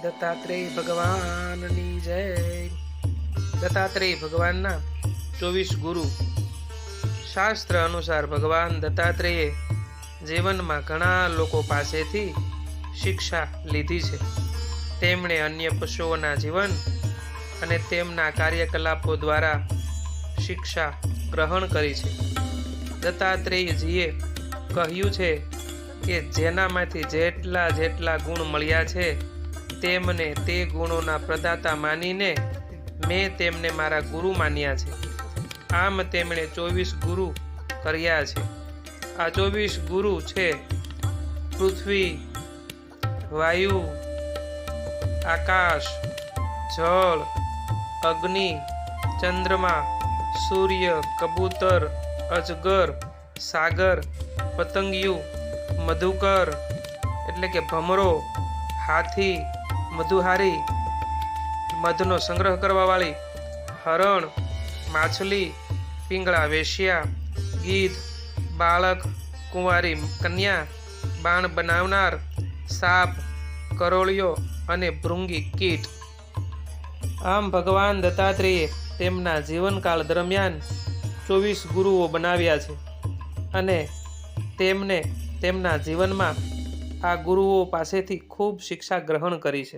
દત્તાત્રેય ભગવાનની જય। દત્તાત્રેય ભગવાનના 24 ગુરુ। શાસ્ત્ર અનુસાર ભગવાન દત્તાત્રેયે જીવનમાં ઘણા લોકો પાસેથી શિક્ષા લીધી છે। તેમણે અન્ય પશુઓના જીવન અને તેમના કાર્યકલાપો દ્વારા શિક્ષા ગ્રહણ કરી છે। દત્તાત્રેયજીએ કહ્યું છે કે જેનામાંથી જેટલા ગુણ મળ્યા છે તેમને તે ગુણોના પ્રદાતા માનીને મેં તેમને મારા ગુરુ માન્યા છે। આમ તેમણે 24 ગુરુ કર્યા છે। આ 24 ગુરુ છે પૃથ્વી, વાયુ, આકાશ, જળ, અગ્નિ, ચંદ્રમા, સૂર્ય, કબૂતર, અજગર, સાગર, પતંગિયું, મધુકર એટલે કે ભમરો, હાથી, મધુહારી, મધનો સંગ્રહ કરવાવાળી, હરણ, માછલી, પિંગળા વેશ્યા, ગીધ, બાળક, કુંવારી કન્યા, બાણ બનાવનાર, સાપ, કરોળિયો અને ભૃંગી કીટ। આમ ભગવાન દત્તાત્રેયે તેમના જીવનકાળ દરમિયાન 24 ગુરુઓ બનાવ્યા છે અને તેમને તેમના જીવનમાં આ ગુરુઓ પાસેથી ખૂબ શિક્ષા ગ્રહણ કરી છે।